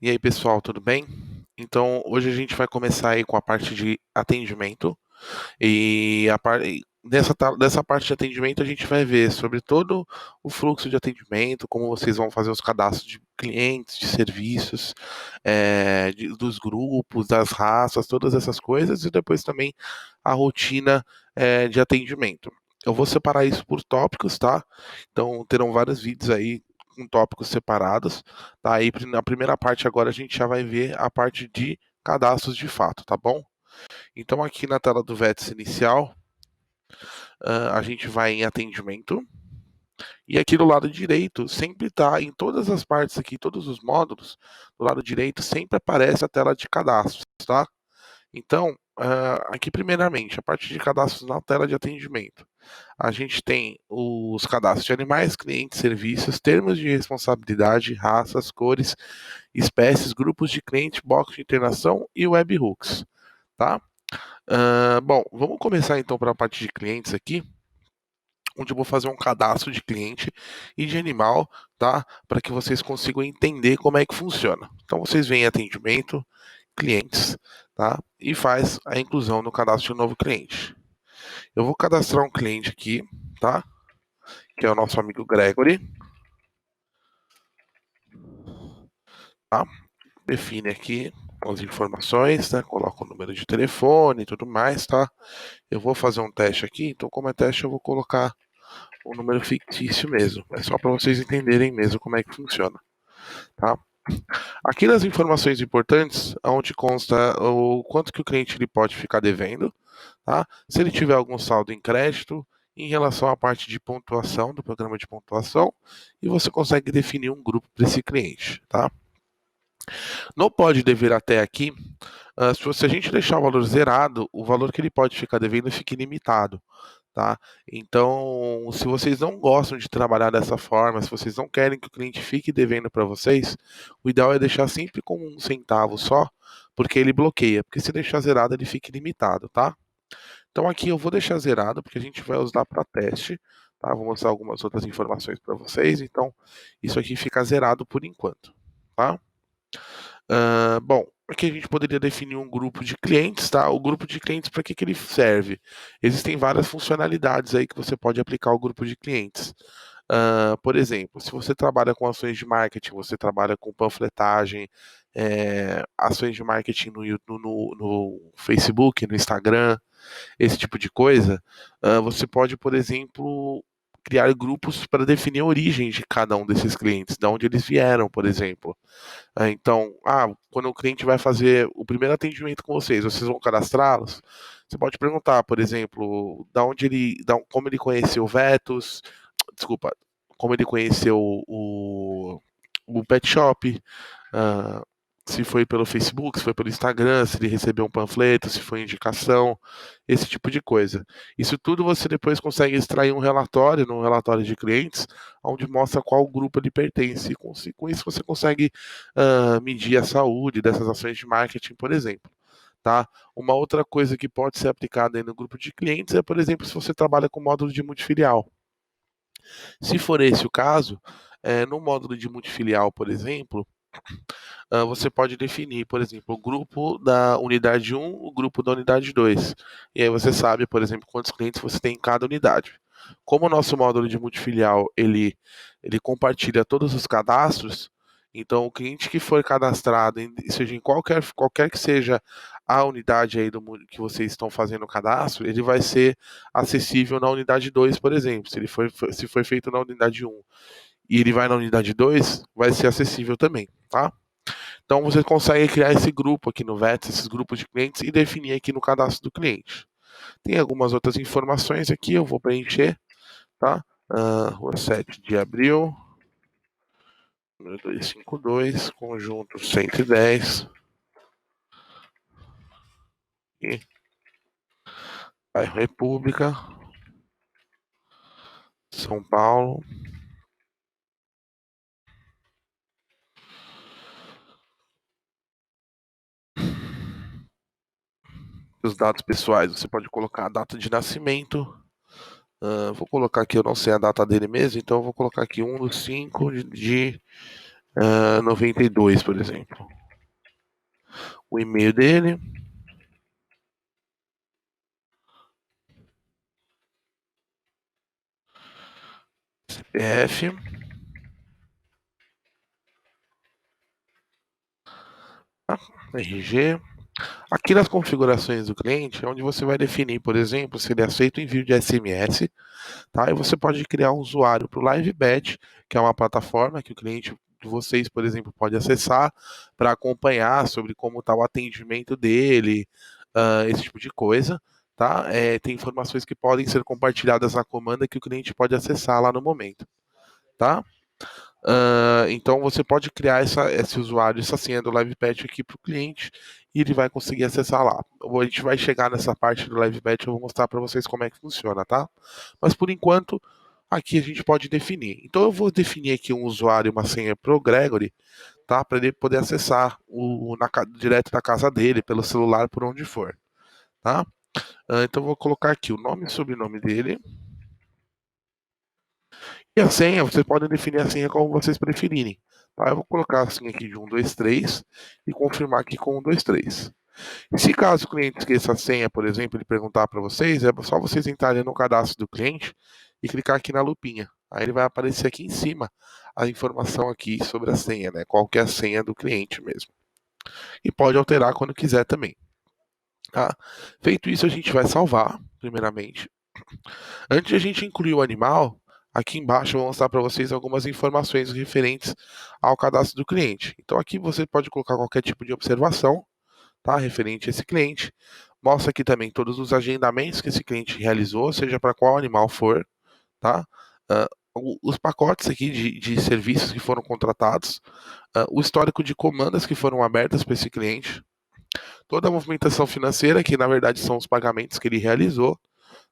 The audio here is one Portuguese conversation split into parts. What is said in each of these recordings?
E aí, pessoal, tudo bem? Então, hoje a gente vai começar aí com a parte de atendimento. E dessa parte de atendimento a gente vai ver sobre todo o fluxo de atendimento, como vocês vão fazer os cadastros de clientes, de serviços, dos grupos, das raças, todas essas coisas, e depois também a rotina, de atendimento. Eu vou separar isso por tópicos, tá? Então terão vários vídeos aí com tópicos separados, tá? Aí na primeira parte agora a gente já vai ver a parte de cadastros de fato, tá bom? Então, aqui na tela do Vets inicial, a gente vai em atendimento. E aqui do lado direito, sempre está em todas as partes aqui, todos os módulos, do lado direito sempre aparece a tela de cadastros, tá? Então, aqui primeiramente, a parte de cadastros na tela de atendimento. A gente tem os cadastros de animais, clientes, serviços, termos de responsabilidade, raças, cores, espécies, grupos de cliente, box de internação e webhooks, tá? Bom, vamos começar então para a parte de clientes aqui, onde eu vou fazer um cadastro de cliente e de animal, tá? Para que vocês consigam entender como é que funciona. Então vocês vêm em atendimento, clientes, tá? E faz a inclusão no cadastro de um novo cliente. Eu vou cadastrar um cliente aqui, tá? Que é o nosso amigo Gregory, tá? Define aqui as informações, tá? Coloca o número de telefone e tudo mais, tá? Eu vou fazer um teste aqui, então como é teste eu vou colocar um número fictício mesmo. É só para vocês entenderem mesmo como é que funciona, tá? Aqui nas informações importantes, onde consta o quanto que o cliente ele pode ficar devendo, tá? Se ele tiver algum saldo em crédito, em relação à parte de pontuação do programa de pontuação, e você consegue definir um grupo para esse cliente, tá? No pode dever até aqui, se a gente deixar o valor zerado, o valor que ele pode ficar devendo fica ilimitado, tá? Então, se vocês não gostam de trabalhar dessa forma, se vocês não querem que o cliente fique devendo para vocês, o ideal é deixar sempre com 1 centavo só, porque ele bloqueia, porque se deixar zerado ele fica ilimitado, tá? Então aqui eu vou deixar zerado, porque a gente vai usar para teste, tá? Vou mostrar algumas outras informações para vocês, então isso aqui fica zerado por enquanto, tá? Bom, aqui a gente poderia definir um grupo de clientes, tá? O grupo de clientes, para que ele serve? Existem várias funcionalidades aí que você pode aplicar ao grupo de clientes. Por exemplo, se você trabalha com ações de marketing, você trabalha com panfletagem, ações de marketing no Facebook, no Instagram, esse tipo de coisa, você pode, por exemplo, criar grupos para definir a origem de cada um desses clientes, de onde eles vieram, por exemplo. Então, quando o cliente vai fazer o primeiro atendimento com vocês vão cadastrá-los? Você pode perguntar, por exemplo, como ele conheceu o Vetus, desculpa, como ele conheceu o Pet Shop, ah, se foi pelo Facebook, se foi pelo Instagram, se ele recebeu um panfleto, se foi indicação, esse tipo de coisa. Isso tudo você depois consegue extrair num relatório de clientes, onde mostra qual grupo ele pertence. E com isso você consegue medir a saúde dessas ações de marketing, por exemplo. Tá? Uma outra coisa que pode ser aplicada aí no grupo de clientes é, por exemplo, se você trabalha com módulo de multifilial. Se for esse o caso, no módulo de multifilial, por exemplo, você pode definir, por exemplo, o grupo da unidade 1, o grupo da unidade 2. E aí você sabe, por exemplo, quantos clientes você tem em cada unidade. Como o nosso módulo de multifilial, ele compartilha todos os cadastros, então o cliente que for cadastrado, seja em qualquer que seja a unidade aí que vocês estão fazendo o cadastro, ele vai ser acessível na unidade 2, por exemplo. Se foi feito na unidade 1 e ele vai na unidade 2, vai ser acessível também, tá? Então você consegue criar esse grupo aqui no Vets, esses grupos de clientes e definir aqui no cadastro do cliente. Tem algumas outras informações aqui, eu vou preencher, tá? Rua 7 de abril, número 252, conjunto 110 e bairro República, São Paulo. Os dados pessoais, você pode colocar a data de nascimento. Vou colocar aqui, eu não sei a data dele mesmo, então eu vou colocar aqui 1/5 de 92, por exemplo. o e-mail dele, CPF, tá? RG. Aqui nas configurações do cliente é onde você vai definir, por exemplo, se ele aceita o envio de SMS, tá? E você pode criar um usuário para o LiveBet, que é uma plataforma que o cliente de vocês, por exemplo, pode acessar para acompanhar sobre como está o atendimento dele, esse tipo de coisa, tá? Tem informações que podem ser compartilhadas na comanda que o cliente pode acessar lá no momento, tá? Então você pode criar esse usuário, essa senha do LiveBet aqui para o cliente e ele vai conseguir acessar lá. A gente vai chegar nessa parte do LiveBet, eu vou mostrar para vocês como é que funciona, tá? Mas por enquanto, aqui a gente pode definir. Então eu vou definir aqui um usuário e uma senha para o Gregory, tá? Para ele poder acessar direto da casa dele, pelo celular, por onde for, tá? Então eu vou colocar aqui o nome e sobrenome dele. E a senha, vocês podem definir a senha como vocês preferirem. Tá? Eu vou colocar a senha aqui de 123 e confirmar aqui com 123. E se caso o cliente esqueça a senha, por exemplo, ele perguntar para vocês, é só vocês entrarem no cadastro do cliente e clicar aqui na lupinha. Aí ele vai aparecer aqui em cima a informação aqui sobre a senha, né? Qual que é a senha do cliente mesmo. E pode alterar quando quiser também. Tá? Feito isso, a gente vai salvar, primeiramente. Antes de a gente incluir o animal, aqui embaixo eu vou mostrar para vocês algumas informações referentes ao cadastro do cliente. Então aqui você pode colocar qualquer tipo de observação, tá, referente a esse cliente. Mostra aqui também todos os agendamentos que esse cliente realizou, seja para qual animal for, tá? Os pacotes aqui de serviços que foram contratados, o histórico de comandas que foram abertas para esse cliente, toda a movimentação financeira, que na verdade são os pagamentos que ele realizou,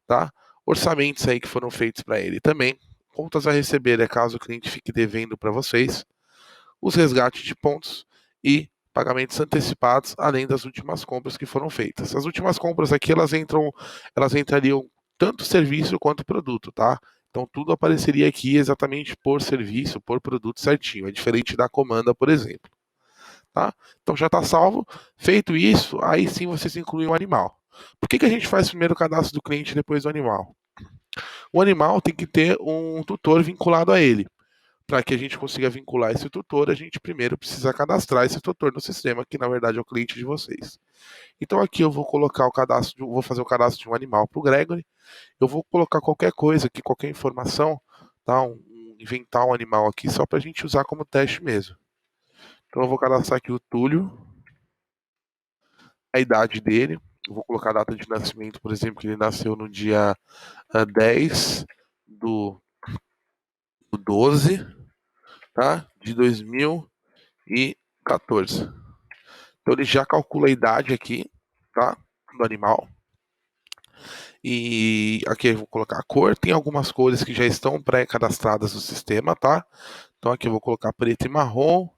tá? Orçamentos aí que foram feitos para ele também. Contas a receber é caso o cliente fique devendo para vocês. Os resgates de pontos e pagamentos antecipados, além das últimas compras que foram feitas. As últimas compras aqui elas entrariam tanto serviço quanto produto, tá? Então tudo apareceria aqui exatamente por serviço, por produto certinho. É diferente da comanda, por exemplo. Tá? Então já está salvo. Feito isso, aí sim vocês incluem o animal. Por que a gente faz primeiro o cadastro do cliente e depois do animal? O animal tem que ter um tutor vinculado a ele. Para que a gente consiga vincular esse tutor, a gente primeiro precisa cadastrar esse tutor no sistema, que na verdade é o cliente de vocês. Então aqui eu vou colocar o cadastro, vou fazer o cadastro de um animal para o Gregory. Eu vou colocar qualquer coisa aqui, qualquer informação, tá? Inventar um animal aqui só para a gente usar como teste mesmo. Então eu vou cadastrar aqui o Túlio, a idade dele. Eu vou colocar a data de nascimento, por exemplo, que ele nasceu no dia 10 do 12, tá? De 2014. Então ele já calcula a idade aqui, tá? Do animal. E aqui eu vou colocar a cor. Tem algumas cores que já estão pré-cadastradas no sistema, tá? Então aqui eu vou colocar preto e marrom.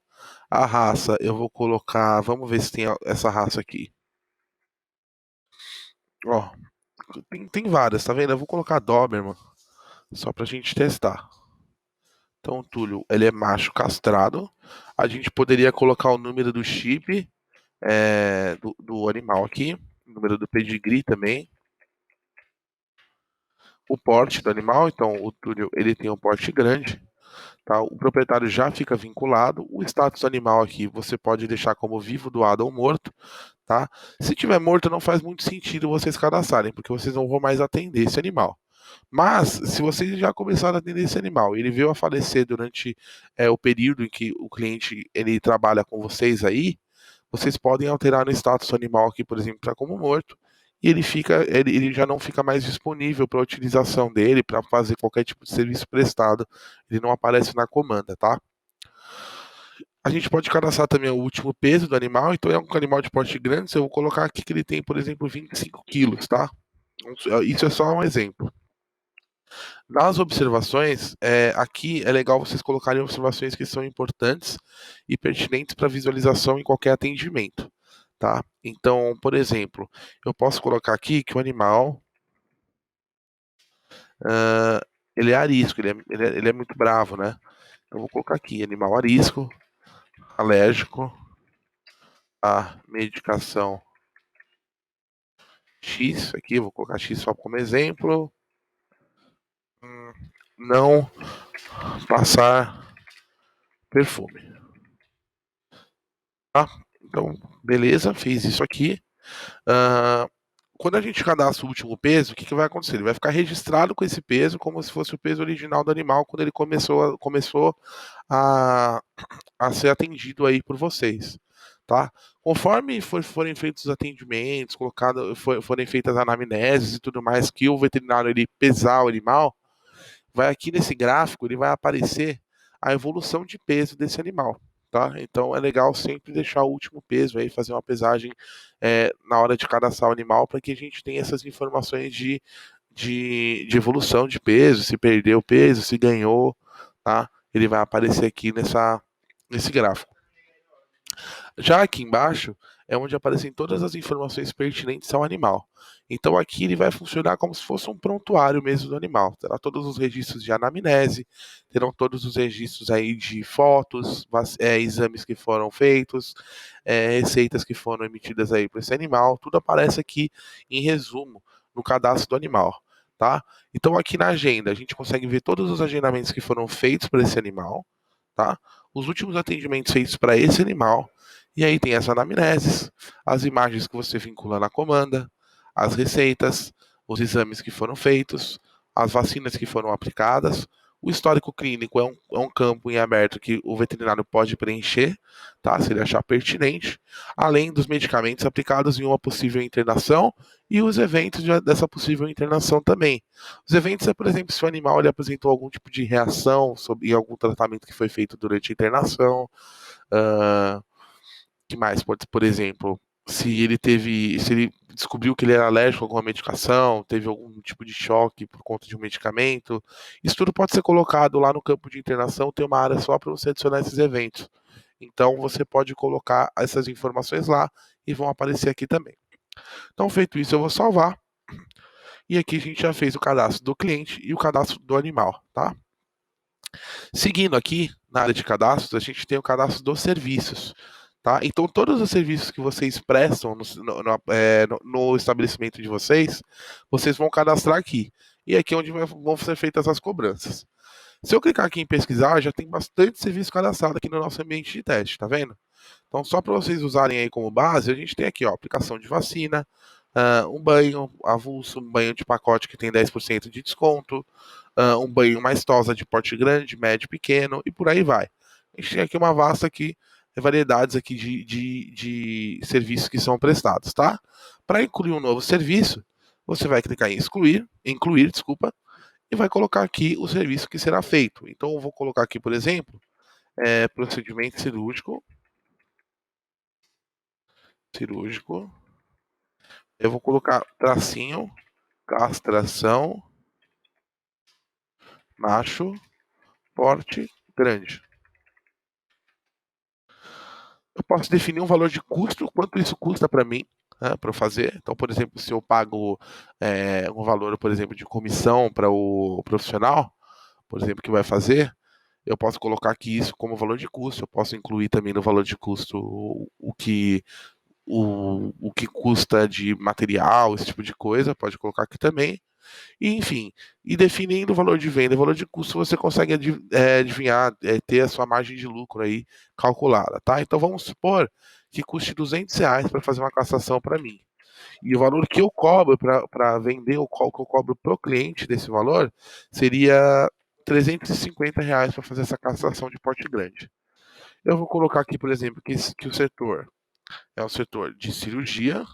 A raça eu vou colocar. Vamos ver se tem essa raça aqui. Ó, tem várias, tá vendo? Eu vou colocar Doberman, só pra gente testar. Então, o Túlio, ele é macho castrado. A gente poderia colocar o número do chip do animal aqui, o número do pedigree também, o porte do animal. Então, o Túlio, ele tem um porte grande, tá? O proprietário já fica vinculado. O status do animal aqui, você pode deixar como vivo, doado ou morto, tá? Se tiver morto, não faz muito sentido vocês cadastrarem, porque vocês não vão mais atender esse animal. Mas, se vocês já começaram a atender esse animal e ele veio a falecer durante o período em que o cliente ele trabalha com vocês aí, vocês podem alterar no status do animal aqui, por exemplo, para como morto, e ele já não fica mais disponível para a utilização dele, para fazer qualquer tipo de serviço prestado. Ele não aparece na comanda, tá? A gente pode cadastrar também o último peso do animal, então é um animal de porte grande, eu vou colocar aqui que ele tem, por exemplo, 25 quilos, tá? Isso é só um exemplo. Nas observações, aqui é legal vocês colocarem observações que são importantes e pertinentes para visualização em qualquer atendimento, tá? Então, por exemplo, eu posso colocar aqui que o animal, ah, ele é arisco, ele é muito bravo, né? Então, eu vou colocar aqui, animal arisco, alérgico a medicação X, aqui vou colocar X só como exemplo, não passar perfume. Tá? Então, beleza, fiz isso aqui. Quando a gente cadastra o último peso, o que, que vai acontecer? Ele vai ficar registrado com esse peso como se fosse o peso original do animal quando ele começou a, a ser atendido aí por vocês, tá? Conforme forem feitos os atendimentos, forem feitas as anamneses e tudo mais, que o veterinário ele pesar o animal, vai aqui nesse gráfico, ele vai aparecer a evolução de peso desse animal, tá? Então é legal sempre deixar o último peso aí, fazer uma pesagem na hora de cadastrar o animal para que a gente tenha essas informações de evolução de peso, se perdeu peso, se ganhou, tá? Ele vai aparecer aqui nesse gráfico. Já aqui embaixo é onde aparecem todas as informações pertinentes ao animal. Então aqui ele vai funcionar como se fosse um prontuário mesmo do animal. Terá todos os registros de anamnese, terão todos os registros aí de fotos, exames que foram feitos, receitas que foram emitidas aí para esse animal. Tudo aparece aqui em resumo no cadastro do animal, tá? Então aqui na agenda a gente consegue ver todos os agendamentos que foram feitos para esse animal, tá? Os últimos atendimentos feitos para esse animal. E aí tem as anamneses, as imagens que você vincula na comanda, as receitas, os exames que foram feitos, as vacinas que foram aplicadas. O histórico clínico é um campo em aberto que o veterinário pode preencher, tá? Se ele achar pertinente, além dos medicamentos aplicados em uma possível internação e os eventos dessa possível internação também. Os eventos é, por exemplo, se o animal ele apresentou algum tipo de reação em algum tratamento que foi feito durante a internação. Que mais pode, por exemplo, se ele descobriu que ele era alérgico a alguma medicação, teve algum tipo de choque por conta de um medicamento, isso tudo pode ser colocado lá no campo de internação, tem uma área só para você adicionar esses eventos. Então você pode colocar essas informações lá e vão aparecer aqui também. Então, feito isso, eu vou salvar. E aqui a gente já fez o cadastro do cliente e o cadastro do animal, tá? Seguindo aqui, na área de cadastros, a gente tem o cadastro dos serviços. Tá? Então, todos os serviços que vocês prestam no estabelecimento de vocês, vocês vão cadastrar aqui. E aqui é onde vão ser feitas as cobranças. Se eu clicar aqui em pesquisar, já tem bastante serviço cadastrado aqui no nosso ambiente de teste, tá vendo? Então, só para vocês usarem aí como base, a gente tem aqui, ó, aplicação de vacina, um banho avulso, um banho de pacote que tem 10% de desconto, um banho mais tosa de porte grande, médio, pequeno e por aí vai. A gente tem aqui uma vasta variedades aqui de serviços que são prestados, tá? Para incluir um novo serviço, você vai clicar em incluir, desculpa, e vai colocar aqui o serviço que será feito. Então, eu vou colocar aqui, por exemplo, procedimento cirúrgico. Eu vou colocar tracinho, castração, macho, porte grande. Eu posso definir um valor de custo, quanto isso custa para mim, né, para eu fazer. Então, por exemplo, se eu pago um valor, por exemplo, de comissão para o profissional, por exemplo, que vai fazer, eu posso colocar aqui isso como valor de custo. Eu posso incluir também no valor de custo o que custa de material, esse tipo de coisa, pode colocar aqui também. E, enfim, e definindo o valor de venda e o valor de custo, você consegue adivinhar, ter a sua margem de lucro aí calculada, tá? Então vamos supor que custe R$ 200 para fazer uma cassação para mim. E o valor que eu cobro para vender, o qual que eu cobro pro cliente desse valor, seria R$ 350 para fazer essa cassação de porte grande. Eu vou colocar aqui, por exemplo, que o setor é o setor de cirurgia,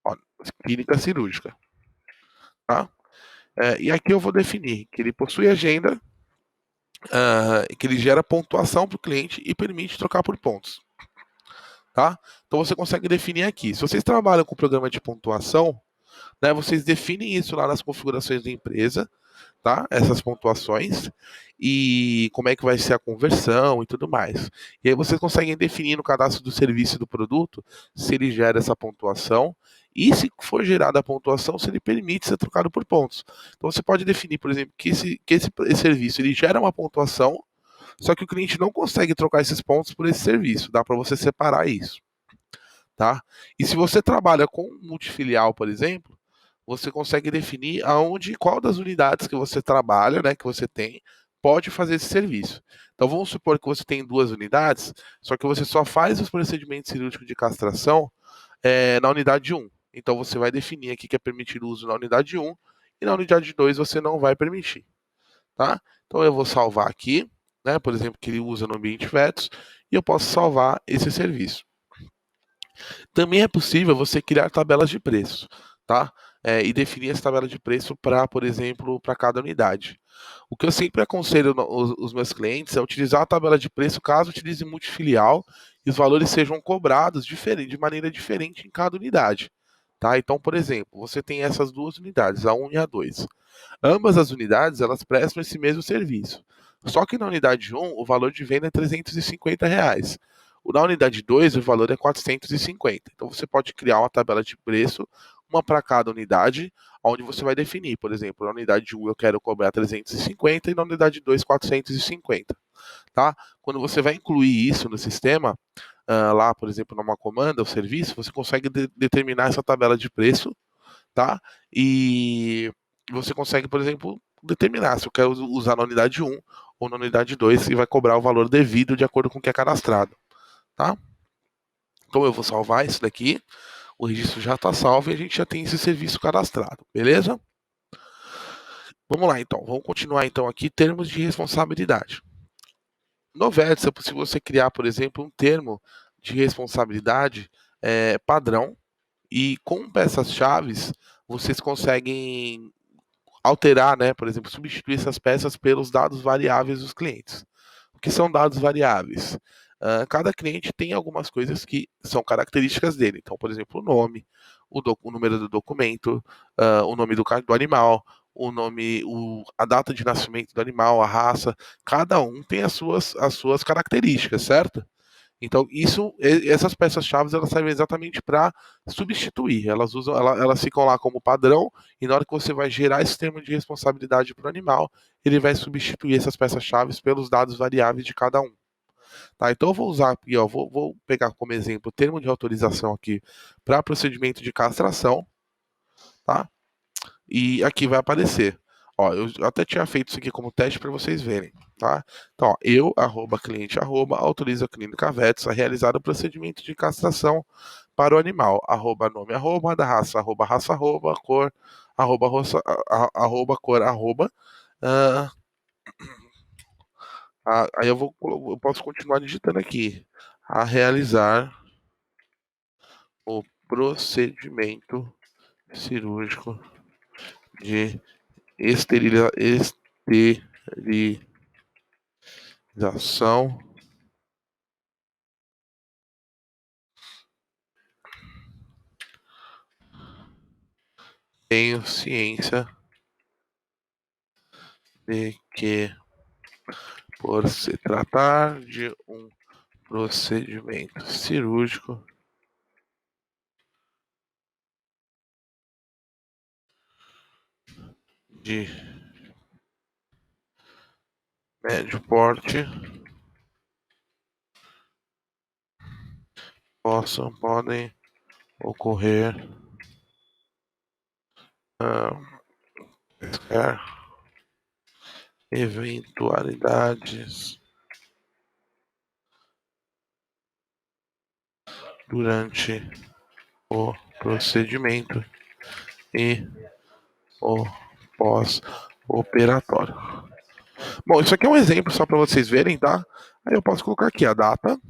ó, clínica cirúrgica, tá? E aqui eu vou definir que ele possui agenda, que ele gera pontuação para o cliente e permite trocar por pontos. Tá? Então você consegue definir aqui. Se vocês trabalham com programa de pontuação, né, vocês definem isso lá nas configurações da empresa, tá? Essas pontuações e como é que vai ser a conversão e tudo mais. E aí vocês conseguem definir no cadastro do serviço e do produto se ele gera essa pontuação e se for gerada a pontuação, se ele permite ser trocado por pontos. Então você pode definir, por exemplo, que esse serviço ele gera uma pontuação, só que o cliente não consegue trocar esses pontos por esse serviço. Dá para você separar isso. tá? E se você trabalha com multifilial, por exemplo, você consegue definir aonde, qual das unidades que você trabalha, né, que você tem, pode fazer esse serviço. Então vamos supor que você tem 2 unidades, só que você só faz os procedimentos cirúrgicos de castração na unidade 1. Então você vai definir aqui que é permitido o uso na unidade 1 e na unidade 2 você não vai permitir, tá? Então eu vou salvar aqui, né, por exemplo, que ele usa no ambiente VETOS, e eu posso salvar esse serviço. Também é possível você criar tabelas de preço, tá? E definir essa tabela de preço para, por exemplo, para cada unidade. O que eu sempre aconselho os meus clientes é utilizar a tabela de preço caso utilize multifilial e os valores sejam cobrados de maneira diferente em cada unidade. Tá? Então, por exemplo, você tem essas 2 unidades, a 1 e a 2. Ambas as unidades elas prestam esse mesmo serviço. Só que na unidade 1, o valor de venda é R$ 350. Na unidade 2, o valor é 450. Então você pode criar uma tabela de preço, uma para cada unidade, onde você vai definir, por exemplo, na unidade 1 eu quero cobrar 350 e na unidade 2 450, tá? Quando você vai incluir isso no sistema, lá, por exemplo, numa comanda, o serviço, você consegue determinar essa tabela de preço, tá? E você consegue, por exemplo, determinar se eu quero usar na unidade 1 ou na unidade 2 e vai cobrar o valor devido de acordo com o que é cadastrado, tá? Então eu vou salvar isso daqui, o registro já está salvo e a gente já tem esse serviço cadastrado, beleza? Vamos lá então, vamos continuar então aqui, termos de responsabilidade. No Vértice é possível você criar, por exemplo, um termo de responsabilidade padrão e com peças-chave vocês conseguem alterar, né, por exemplo, substituir essas peças pelos dados variáveis dos clientes. O que são dados variáveis? Cada cliente tem algumas coisas que são características dele. Então, por exemplo, o nome, o número do documento, o nome do animal, o nome, a data de nascimento do animal, a raça. Cada um tem as suas características, certo? Então, essas peças-chave elas servem exatamente para substituir. Elas ficam lá como padrão, e na hora que você vai gerar esse termo de responsabilidade para o animal, ele vai substituir essas peças-chave pelos dados variáveis de cada um. Tá? Então, eu vou usar aqui, ó, vou pegar como exemplo o termo de autorização aqui para procedimento de castração, tá? E aqui vai aparecer. Ó, eu até tinha feito isso aqui como teste para vocês verem, tá? Então, ó, cliente, autorizo a clínica Vets a realizar o procedimento de castração para o animal, nome, da raça, cor, cor, ah, aí eu posso continuar digitando aqui, a realizar o procedimento cirúrgico de esterilização. Tenho ciência de que, por se tratar de um procedimento cirúrgico de médio porte, podem ocorrer quaisquer eventualidades durante o procedimento e o pós-operatório. Bom, isso aqui é um exemplo só para vocês verem, tá? Aí eu posso colocar aqui a data,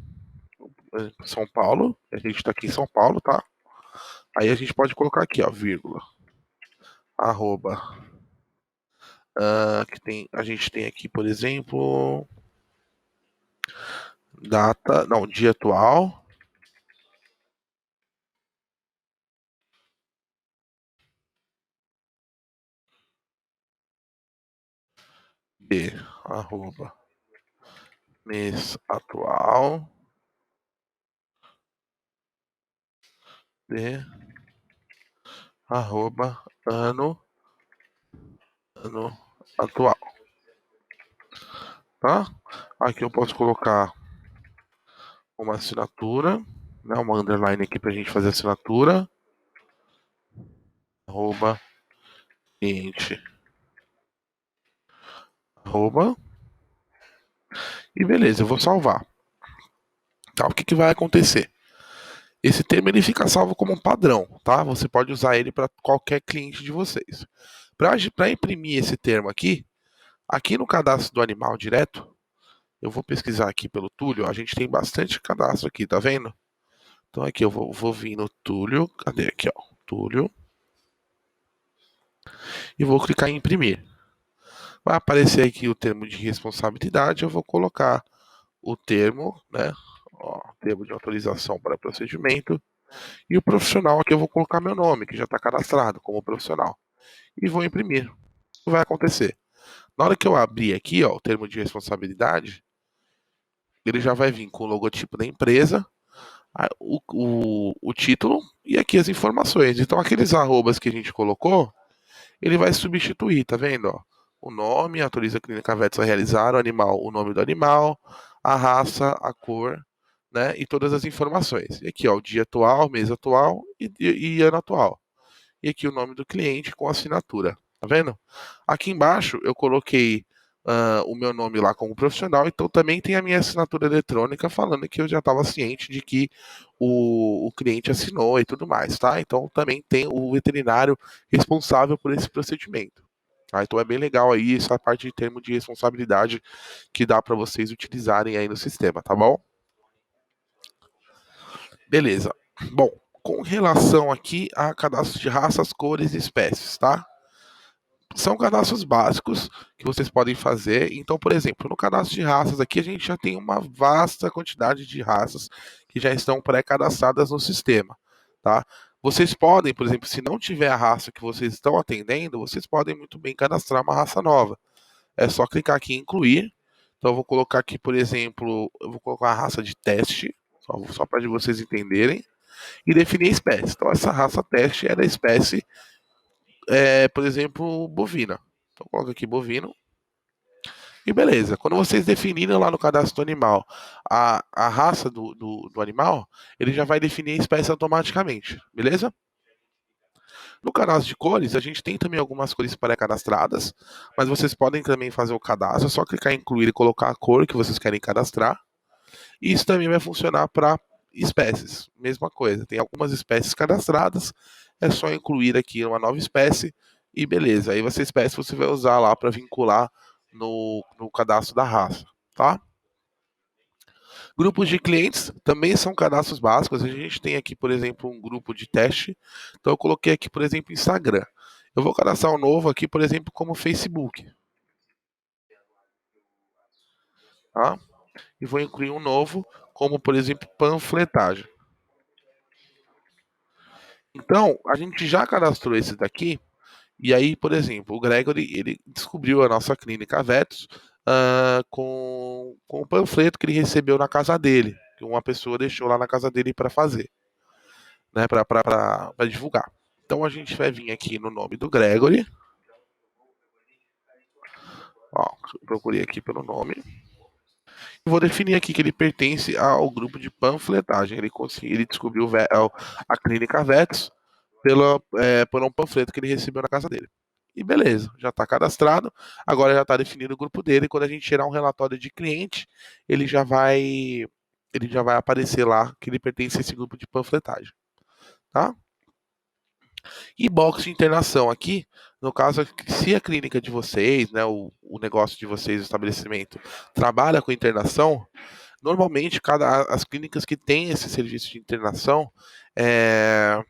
São Paulo, a gente está aqui em São Paulo, tá? Aí a gente pode colocar aqui, ó, vírgula, arroba, a gente tem aqui, por exemplo, data, não, dia atual, de, arroba, mês atual, de, arroba, ano atual, tá? Aqui eu posso colocar uma assinatura, né? Uma underline aqui pra gente fazer a assinatura. Arroba cliente. Arroba. E beleza, eu vou salvar. Tá, o que vai acontecer? Esse termo ele fica salvo como um padrão, tá? Você pode usar ele para qualquer cliente de vocês. Para imprimir esse termo aqui, aqui no cadastro do animal direto, eu vou pesquisar aqui pelo Túlio. A gente tem bastante cadastro aqui, tá vendo? Então aqui eu vou vir no Túlio. Cadê aqui, ó? Túlio. E vou clicar em imprimir. Vai aparecer aqui o termo de responsabilidade. Eu vou colocar o termo, né? Ó, termo de autorização para procedimento. E o profissional aqui eu vou colocar meu nome, que já está cadastrado como profissional. E vou imprimir. O que vai acontecer? Na hora que eu abrir aqui, ó, o termo de responsabilidade, ele já vai vir com o logotipo da empresa, o título e aqui as informações. Então, aqueles arrobas que a gente colocou, ele vai substituir, tá vendo? Ó? O nome, autoriza a clínica Vets a realizar, o animal, o nome do animal, a raça, a cor, né? E todas as informações. E aqui, ó, o dia atual, mês atual e ano atual. E aqui o nome do cliente com assinatura. Tá vendo? Aqui embaixo eu coloquei o meu nome lá como profissional, então também tem a minha assinatura eletrônica falando que eu já estava ciente de que o cliente assinou e tudo mais, tá? Então também tem o veterinário responsável por esse procedimento. Tá? Então é bem legal aí essa parte de termo de responsabilidade que dá para vocês utilizarem aí no sistema, tá bom? Beleza. Bom, com relação aqui a cadastro de raças, cores e espécies, tá? São cadastros básicos que vocês podem fazer. Então, por exemplo, no cadastro de raças aqui a gente já tem uma vasta quantidade de raças que já estão pré-cadastradas no sistema, tá? Vocês podem, por exemplo, se não tiver a raça que vocês estão atendendo, vocês podem muito bem cadastrar uma raça nova. É só clicar aqui em incluir. Então, eu vou colocar aqui, por exemplo, eu vou colocar a raça de teste, só para vocês entenderem, e definir a espécie. Então, essa raça teste é da espécie por exemplo, bovina. Então coloca aqui bovino. E beleza. Quando vocês definirem lá no cadastro do animal a raça do animal, ele já vai definir a espécie automaticamente. Beleza? No cadastro de cores, a gente tem também algumas cores pré-cadastradas, mas vocês podem também fazer o cadastro, é só clicar em incluir e colocar a cor que vocês querem cadastrar. E isso também vai funcionar para espécies. Mesma coisa, tem algumas espécies cadastradas, é só incluir aqui uma nova espécie e beleza. Aí essa espécie você vai usar lá para vincular no cadastro da raça, tá? Grupos de clientes também são cadastros básicos. A gente tem aqui, por exemplo, um grupo de teste. Então eu coloquei aqui, por exemplo, Instagram. Eu vou cadastrar um novo aqui, por exemplo, como Facebook, tá? E vou incluir um novo, como por exemplo, panfletagem. Então, a gente já cadastrou esse daqui, e aí, por exemplo, o Gregory, ele descobriu a nossa clínica Vetos com o panfleto que ele recebeu na casa dele, que uma pessoa deixou lá na casa dele para fazer, né, para divulgar. Então a gente vai vir aqui no nome do Gregory, ó, procurei aqui pelo nome, e vou definir aqui que ele pertence ao grupo de panfletagem. Ele descobriu a clínica Vetos por um panfleto que ele recebeu na casa dele. E beleza, já está cadastrado. Agora já está definido o grupo dele. Quando a gente tirar um relatório de cliente, ele já vai, ele já vai aparecer lá que ele pertence a esse grupo de panfletagem, tá? E box de internação aqui, no caso, se a clínica de vocês, né, o negócio de vocês, o estabelecimento, trabalha com internação, normalmente as clínicas que têm esse serviço de internação, é,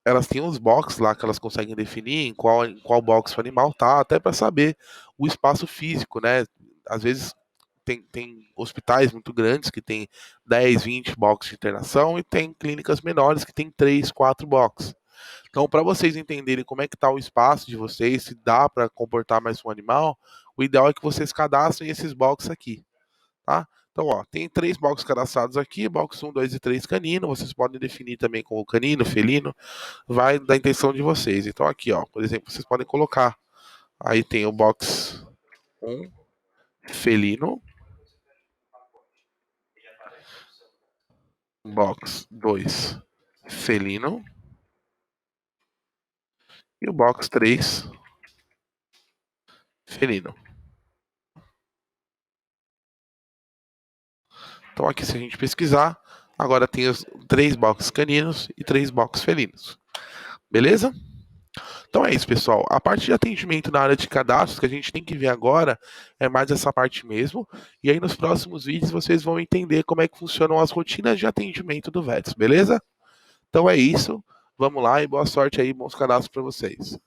elas têm uns box lá que elas conseguem definir em qual box o animal tá, até para saber o espaço físico, né? Às vezes tem hospitais muito grandes que tem 10, 20 boxes de internação e tem clínicas menores que tem 3, 4 boxes. Então, para vocês entenderem como é que está o espaço de vocês, se dá para comportar mais um animal, o ideal é que vocês cadastrem esses boxes aqui, tá? Então, ó, tem 3 boxes cadastrados aqui, box 1, 2 e 3 canino, vocês podem definir também com o canino, felino, vai da intenção de vocês. Então, aqui, ó, por exemplo, vocês podem colocar, aí tem o box 1, felino, Box 2, felino. E o box 3, felino. Então aqui, se a gente pesquisar, agora tem os 3 boxes caninos e 3 boxes felinos. Beleza? Então é isso, pessoal. A parte de atendimento na área de cadastros que a gente tem que ver agora é mais essa parte mesmo. E aí nos próximos vídeos vocês vão entender como é que funcionam as rotinas de atendimento do VETS, beleza? Então é isso. Vamos lá e boa sorte aí, bons cadastros para vocês.